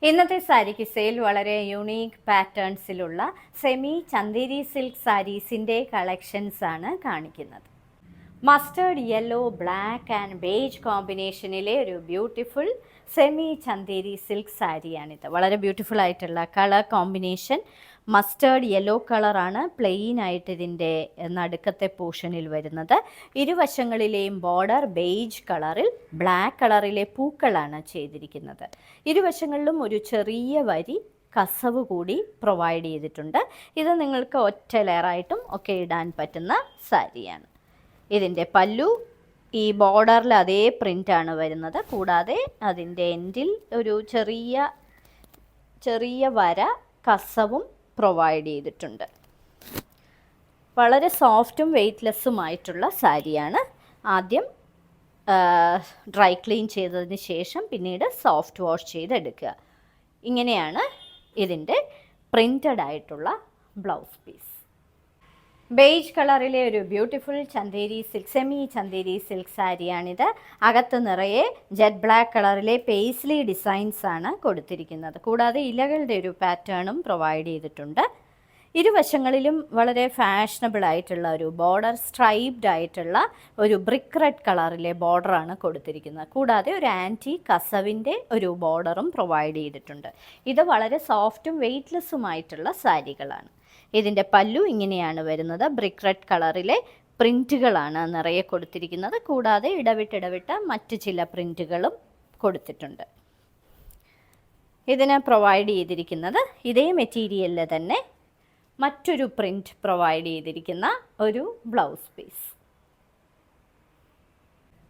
ഇന്നത്തെ സാരി കിസയിൽ വളരെ യുണീക്ക് പാറ്റേൺസിലുള്ള സെമി ചന്ദേരി സിൽക്ക് സാരീസിൻ്റെ കളക്ഷൻസ് ആണ് കാണിക്കുന്നത്. Mustard yellow, black and beige കോമ്പിനേഷനിലെ ഒരു ബ്യൂട്ടിഫുൾ സെമി ചന്ദേരി സിൽക്ക് സാരിയാണിത്. വളരെ ബ്യൂട്ടിഫുൾ ആയിട്ടുള്ള കളർ കോമ്പിനേഷൻ. മസ്റ്റേർഡ് യെല്ലോ കളറാണ് പ്ലെയിൻ ആയിട്ട് ഇതിൻ്റെ നടുക്കത്തെ പോർഷനിൽ വരുന്നത്. ഇരുവശങ്ങളിലെയും ബോർഡർ ബേജ് കളറിൽ ബ്ലാക്ക് കളറിലെ പൂക്കളാണ് ചെയ്തിരിക്കുന്നത്. ഇരുവശങ്ങളിലും ഒരു ചെറിയ വരി കസവ് കൂടി പ്രൊവൈഡ് ചെയ്തിട്ടുണ്ട്. ഇത് നിങ്ങൾക്ക് ഒറ്റ ലെയറായിട്ടും ഒക്കെ ഇടാൻ പറ്റുന്ന സാരിയാണ്. ഇതിൻ്റെ പല്ലു ഈ ബോർഡറിൽ അതേ പ്രിൻ്റാണ് വരുന്നത്. കൂടാതെ അതിൻ്റെ എൻഡിൽ ഒരു ചെറിയ വര കസവും പ്രൊവൈഡ് ചെയ്തിട്ടുണ്ട്. വളരെ സോഫ്റ്റും വെയ്റ്റ്ലെസ്സുമായിട്ടുള്ള സാരിയാണ്. ആദ്യം ഡ്രൈ ക്ലീൻ ചെയ്തതിന് ശേഷം പിന്നീട് സോഫ്റ്റ് വാഷ് ചെയ്തെടുക്കുക. ഇങ്ങനെയാണ് ഇതിൻ്റെ പ്രിൻ്റഡ് ആയിട്ടുള്ള ബ്ലൗസ് പീസ്. ബേജ് കളറിലെ ഒരു beautiful Chanderi silk, semi Chanderi silk സാരിയാണിത്. അകത്ത് നിറയെ ജെറ്റ് ബ്ലാക്ക് കളറിലെ പേസ്ലി ഡിസൈൻസ് ആണ് കൊടുത്തിരിക്കുന്നത്. കൂടാതെ ഇലകളുടെ ഒരു പാറ്റേണും പ്രൊവൈഡ് ചെയ്തിട്ടുണ്ട്. ഇരുവശങ്ങളിലും വളരെ ഫാഷനബിൾ ആയിട്ടുള്ള ഒരു ബോർഡർ, സ്ട്രൈപ്ഡ് ആയിട്ടുള്ള ഒരു ബ്രിക്ക് റെഡ് കളറിലെ ബോർഡറാണ് കൊടുത്തിരിക്കുന്നത്. കൂടാതെ ഒരു ആൻറ്റി കസവിൻ്റെ ഒരു ബോർഡറും പ്രൊവൈഡ് ചെയ്തിട്ടുണ്ട്. ഇത് വളരെ സോഫ്റ്റും വെയ്റ്റ്ലെസ്സുമായിട്ടുള്ള സാരികളാണ്. ഇതിൻ്റെ പല്ലു ഇങ്ങനെയാണ് വരുന്നത്. ബ്രിക്ക് റെഡ് കളറിലെ പ്രിൻറ്റുകളാണ് നിറയെ കൊടുത്തിരിക്കുന്നത്. കൂടാതെ ഇടവിട്ട് മറ്റ് ചില പ്രിൻറ്റുകളും കൊടുത്തിട്ടുണ്ട്. ഇതിന് പ്രൊവൈഡ് ചെയ്തിരിക്കുന്നത് ഇതേ മെറ്റീരിയലിൽ തന്നെ മറ്റൊരു പ്രിൻറ്റ് പ്രൊവൈഡ് ചെയ്തിരിക്കുന്ന ഒരു ബ്ലൗസ് പീസ്.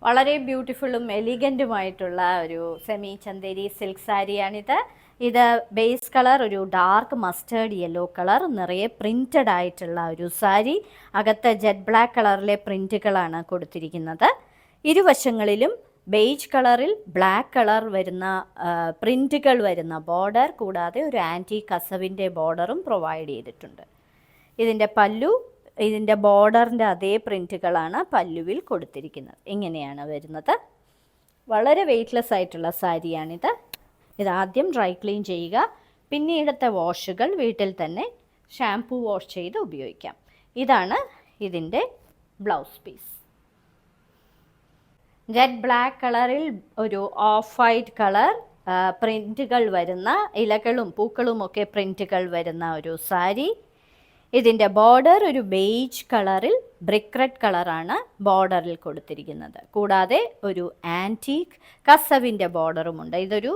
വളരെ ബ്യൂട്ടിഫുള്ളും എലിഗൻറ്റുമായിട്ടുള്ള ഒരു സെമി ചന്ദേരി സിൽക്ക് സാരിയാണിത്. ഇത് ബേസ് കളർ ഒരു ഡാർക്ക് മസ്റ്റേർഡ് യെല്ലോ കളർ, നിറയെ പ്രിൻറ്റഡ് ആയിട്ടുള്ള ഒരു സാരി. അകത്ത് ജെറ്റ് ബ്ലാക്ക് കളറിലെ പ്രിൻറ്റുകളാണ് കൊടുത്തിരിക്കുന്നത്. ഇരുവശങ്ങളിലും ബേജ് കളറിൽ ബ്ലാക്ക് കളർ വരുന്ന പ്രിൻറ്റുകൾ വരുന്ന ബോർഡർ, കൂടാതെ ഒരു ആൻറ്റി കസവിൻ്റെ ബോർഡറും പ്രൊവൈഡ് ചെയ്തിട്ടുണ്ട്. ഇതിൻ്റെ പല്ലു ഇതിൻ്റെ ബോർഡറിൻ്റെ അതേ പ്രിൻറ്റുകളാണ് പല്ലുവിൽ കൊടുത്തിരിക്കുന്നത്. ഇങ്ങനെയാണ് വരുന്നത്. വളരെ വെയ്റ്റ്ലെസ് ആയിട്ടുള്ള സാരിയാണിത്. ഇതാദ്യം ഡ്രൈ ക്ലീൻ ചെയ്യുക. പിന്നീടത്തെ വാഷുകൾ വീട്ടിൽ തന്നെ ഷാംപൂ വാഷ് ചെയ്ത് ഉപയോഗിക്കാം. ഇതാണ് ഇതിൻ്റെ ബ്ലൗസ് പീസ്. ജെറ്റ് ബ്ലാക്ക് കളറിൽ ഒരു ഓഫ് വൈറ്റ് കളർ പ്രിൻറ്റുകൾ വരുന്ന, ഇലകളും പൂക്കളും ഒക്കെ പ്രിൻറ്റുകൾ വരുന്ന ഒരു സാരി. ഇതിൻ്റെ ബോർഡർ ഒരു ബേജ് കളറിൽ ബ്രിക്ക് റെഡ് കളറാണ് ബോർഡറിൽ കൊടുത്തിരിക്കുന്നത്. കൂടാതെ ഒരു ആൻറ്റീക്ക് കസവിൻ്റെ ബോർഡറുമുണ്ട്. ഇതൊരു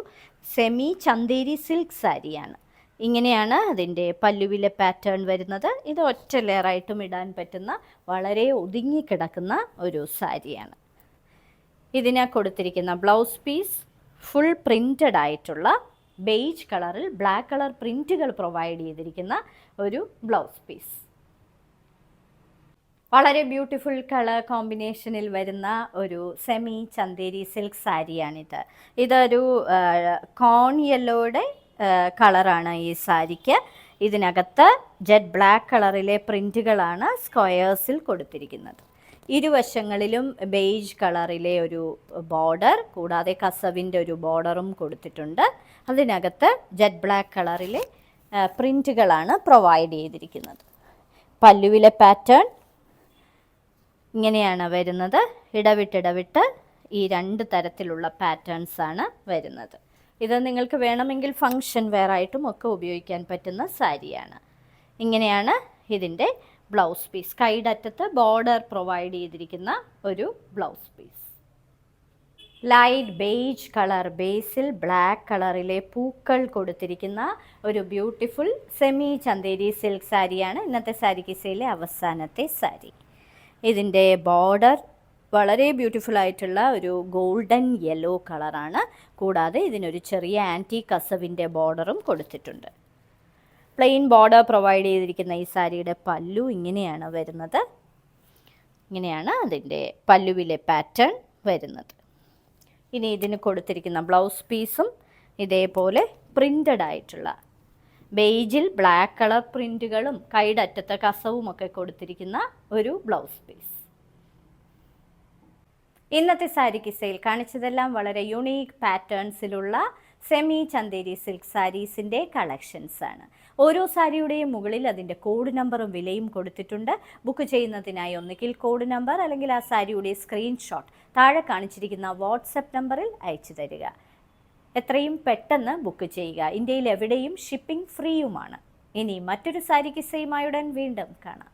സെമി ചന്ദേരി സിൽക്ക് സാരിയാണ്. ഇങ്ങനെയാണ് അതിൻ്റെ പല്ലുവിലെ പാറ്റേൺ വരുന്നത്. ഇത് ഒറ്റ ലെയറായിട്ടും ഇടാൻ പറ്റുന്ന വളരെ ഒതുങ്ങിക്കിടക്കുന്ന ഒരു സാരിയാണ്. ഇതിന് കൊടുത്തിരിക്കുന്ന ബ്ലൗസ് പീസ് ഫുൾ പ്രിൻറ്റഡ് ആയിട്ടുള്ള ബേജ് കളറിൽ ബ്ലാക്ക് കളർ പ്രിൻറ്റുകൾ പ്രൊവൈഡ് ചെയ്തിരിക്കുന്ന ഒരു ബ്ലൗസ് പീസ്. വളരെ ബ്യൂട്ടിഫുൾ കളർ കോമ്പിനേഷനിൽ വരുന്ന ഒരു സെമി ചന്ദേരി സിൽക്ക് സാരിയാണിത്. ഇതൊരു കോൺ യെല്ലോയുടെ കളറാണ് ഈ സാരിക്ക്. ഇതിനകത്ത് ജെറ്റ് ബ്ലാക്ക് കളറിലെ പ്രിൻറ്റുകളാണ് സ്ക്വയേഴ്സിൽ കൊടുത്തിരിക്കുന്നത്. ഇരുവശങ്ങളിലും ബേജ് കളറിലെ ഒരു ബോർഡർ, കൂടാതെ കസവിൻ്റെ ഒരു ബോർഡറും കൊടുത്തിട്ടുണ്ട്. അതിനകത്ത് ജെറ്റ് ബ്ലാക്ക് കളറിലെ പ്രിൻറ്റുകളാണ് പ്രൊവൈഡ് ചെയ്തിരിക്കുന്നത്. പല്ലുവിലെ പാറ്റേൺ ഇങ്ങനെയാണ് വരുന്നത്. ഇടവിട്ട് ഈ രണ്ട് തരത്തിലുള്ള പാറ്റേൺസാണ് വരുന്നത്. ഇത് നിങ്ങൾക്ക് വേണമെങ്കിൽ ഫങ്ഷൻ വെയർ ആയിട്ടും ഒക്കെ ഉപയോഗിക്കാൻ പറ്റുന്ന സാരിയാണ്. ഇങ്ങനെയാണ് ഇതിൻ്റെ ബ്ലൗസ് പീസ്. കൈഡറ്റത്ത് ബോർഡർ പ്രൊവൈഡ് ചെയ്തിരിക്കുന്ന ഒരു blouse piece. Light beige colour ബേസിൽ ബ്ലാക്ക് കളറിലെ പൂക്കൾ കൊടുത്തിരിക്കുന്ന ഒരു ബ്യൂട്ടിഫുൾ സെമി ചന്ദേരി സിൽക്ക് സാരിയാണ് ഇന്നത്തെ സാരി കിസയിലെ അവസാനത്തെ സാരി. ഇതിൻ്റെ ബോർഡർ വളരെ ബ്യൂട്ടിഫുൾ ആയിട്ടുള്ള ഒരു ഗോൾഡൻ യെല്ലോ കളറാണ്. കൂടാതെ ഇതിനൊരു ചെറിയ ആൻറ്റി കസവിൻ്റെ ബോർഡറും കൊടുത്തിട്ടുണ്ട്. പ്ലെയിൻ ബോർഡർ പ്രൊവൈഡ് ചെയ്തിരിക്കുന്ന ഈ സാരിയുടെ പല്ലു ഇങ്ങനെയാണ് വരുന്നത്. ഇങ്ങനെയാണ് അതിൻ്റെ പല്ലുവിലെ പാറ്റേൺ വരുന്നത്. ഇനി ഇതിന് കൊടുത്തിരിക്കുന്ന ബ്ലൗസ് പീസും ഇതേപോലെ പ്രിൻറ്റഡ് ആയിട്ടുള്ള ബേജിൽ ബ്ലാക്ക് കളർ പ്രിൻറ്റുകളും കൈഡറ്റത്തെ കസവും ഒക്കെ കൊടുത്തിരിക്കുന്ന ഒരു ബ്ലൗസ് പീസ്. ഇന്നത്തെ സാരി കിസയിൽ കാണിച്ചതെല്ലാം വളരെ യുണീക്ക് പാറ്റേൺസിലുള്ള സെമി ചന്തേരി സിൽക്ക് സാരീസിൻ്റെ കളക്ഷൻസ് ആണ്. ഓരോ സാരിയുടെയും മുകളിൽ അതിൻ്റെ കോഡ് നമ്പറും വിലയും കൊടുത്തിട്ടുണ്ട്. ബുക്ക് ചെയ്യുന്നതിനായി ഒന്നുകിൽ കോഡ് നമ്പർ അല്ലെങ്കിൽ ആ സാരിയുടെ സ്ക്രീൻഷോട്ട് താഴെ കാണിച്ചിരിക്കുന്ന വാട്സപ്പ് നമ്പറിൽ അയച്ചു തരിക. എത്രയും പെട്ടെന്ന് ബുക്ക് ചെയ്യുക. ഇന്ത്യയിൽ എവിടെയും ഷിപ്പിംഗ് ഫ്രീയുമാണ്. ഇനി മറ്റൊരു സാരി കിസ്സയുമായി ഉടൻ വീണ്ടും കാണാം.